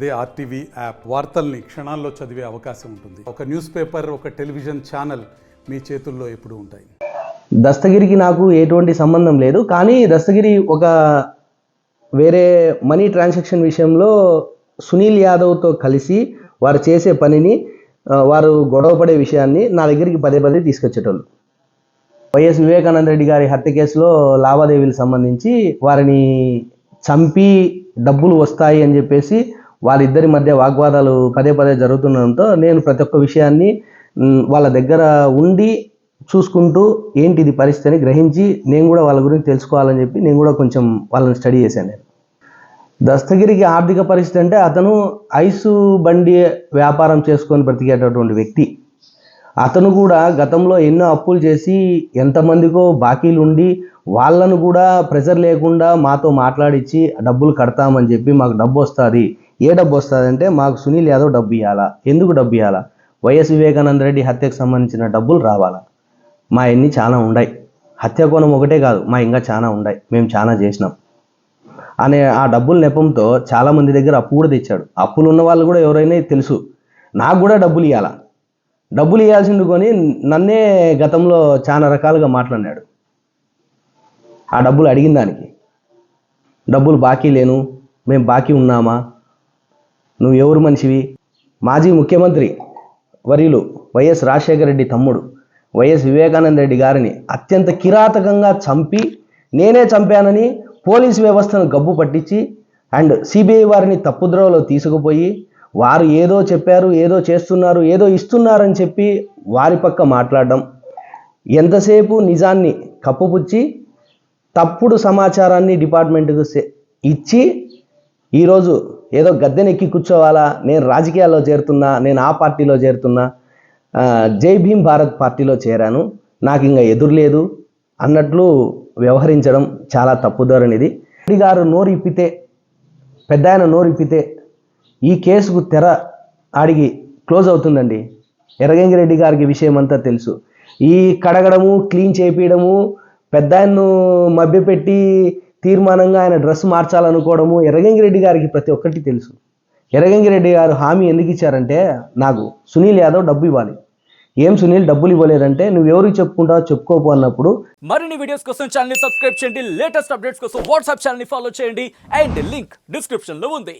అదే RTV app వార్తల్ని క్షణాల్లో చదివే అవకాశం ఉంటుంది. ఒక న్యూస్ పేపర్, ఒక టెలివిజన్ ఛానల్ మీ చేతుల్లో ఎప్పుడూ ఉంటాయి. దస్తగిరికి నాకు ఎటువంటి సంబంధం లేదు. కానీ దస్తగిరి ఒక వేరే మనీ ట్రాన్సాక్షన్ విషయంలో సునీల్ యాదవ్తో కలిసి వారు చేసే పనిని వారు గొడవపడే విషయాన్ని నా దగ్గరికి పదే పదే తీసుకొచ్చేటోళ్ళు. వైఎస్ వివేకానంద రెడ్డి గారి హత్య కేసులో లావాదేవీలకు సంబంధించి వారిని చంపి డబ్బులు వస్తాయి అని చెప్పేసి వాళ్ళిద్దరి మధ్య వాగ్వాదాలు పదే పదే జరుగుతుండడంతో నేను ప్రతి ఒక్క విషయాన్ని వాళ్ళ దగ్గర ఉండి చూసుకుంటూ ఏంటిది పరిస్థితిని గ్రహించి నేను కూడా వాళ్ళ గురించి తెలుసుకోవాలని చెప్పి నేను కూడా కొంచెం వాళ్ళని స్టడీ చేశాను. నేను దస్తగిరికి ఆర్థిక పరిస్థితి అంటే అతను ఐసు బండి వ్యాపారం చేసుకొని బ్రతికేటటువంటి వ్యక్తి. అతను కూడా గతంలో ఎన్నో అప్పులు చేసి ఎంతమందికో బాకీలు ఉండి వాళ్ళను కూడా ప్రెజర్ లేకుండా మాతో మాట్లాడించి డబ్బులు కడతామని చెప్పి మాకు డబ్బు వస్తుంది. ఏ డబ్బు వస్తుంది అంటే మాకు సునీల్ యాదవ్ డబ్బు ఇవ్వాలా. ఎందుకు డబ్బు ఇవ్వాలా? వైఎస్ వివేకానంద రెడ్డి హత్యకు సంబంధించిన డబ్బులు రావాలా. మా ఎన్ని చాలా ఉన్నాయి. హత్య కోణం ఒకటే కాదు, మా ఇంకా చాలా ఉన్నాయి, మేము చాలా చేసినాం అనే ఆ డబ్బుల నెపంతో చాలామంది దగ్గర అప్పు కూడా తెచ్చాడు. అప్పులు ఉన్న వాళ్ళు కూడా ఎవరైనా తెలుసు. నాకు కూడా డబ్బులు ఇవ్వాలా, డబ్బులు ఇవ్వాల్సింది కొని నన్నే గతంలో చాలా రకాలుగా మాట్లాడినాడు. ఆ డబ్బులు అడిగిన దానికి డబ్బులు బాకీ లేను, మేము బాకీ ఉన్నామా, నువ్వు ఎవరు మనిషివి? మాజీ ముఖ్యమంత్రి వర్యులు వైఎస్ రాజశేఖర రెడ్డి తమ్ముడు వైఎస్ వివేకానంద రెడ్డి గారిని అత్యంత కిరాతకంగా చంపి నేనే చంపానని పోలీసు వ్యవస్థను గబ్బు పట్టించి అండ్ సిబిఐ వారిని తప్పుద్రోవలో తీసుకుపోయి వారు ఏదో చెప్పారు, ఏదో చేస్తున్నారు, ఏదో ఇస్తున్నారని చెప్పి వారి పక్క మాట్లాడడం, ఎంతసేపు నిజాన్ని కప్పుపుచ్చి తప్పుడు సమాచారాన్ని డిపార్ట్మెంట్కు ఇచ్చి ఈరోజు ఏదో గద్దెనెక్కి కూర్చోవాలా, నేను రాజకీయాల్లో చేరుతున్నా, నేను ఆ పార్టీలో చేరుతున్నా, జై భీమ్ భారత్ పార్టీలో చేరాను, నాకు ఇంకా ఎదురు లేదు అన్నట్లు వ్యవహరించడం చాలా తప్పుదారనిది. రెడ్డి గారు నోరు ఇప్పితే, పెద్ద ఆయన నోరు ఇప్పితే ఈ కేసుకు తెర ఆడిగి క్లోజ్ అవుతుందండి. ఎర్రగంగిరెడ్డి గారికి విషయం అంతా తెలుసు. ఈ కడగడము, క్లీన్ చేయించడము, పెద్ద ఆయన్ను మభ్యపెట్టి తీర్మానంగా ఆయన డ్రెస్ మార్చాలనుకోవడము ఎర్రగంగిరెడ్డి గారికి ప్రతి ఒక్కటి తెలుసు. ఎర్రగంగిరెడ్డి గారు హామీ ఎందుకు ఇచ్చారంటే, నాకు సునీల్ యాదవ్ డబ్బు ఇవ్వాలి. ఏం సునీల్ డబ్బులు ఇవ్వలేదంటే నువ్వు ఎవరికి చెప్పుకుంటావో చెప్పుకోపు అన్నప్పుడు. మరిన్ని వీడియోస్ కోసం ఛానల్ ని సబ్స్క్రైబ్ చేయండి. లేటెస్ట్ అప్డేట్స్ కోసం వాట్సాప్ ఛానల్ ని ఫాలో చేయండి. అండ్ లింక్ డిస్క్రిప్షన్ లో ఉంది.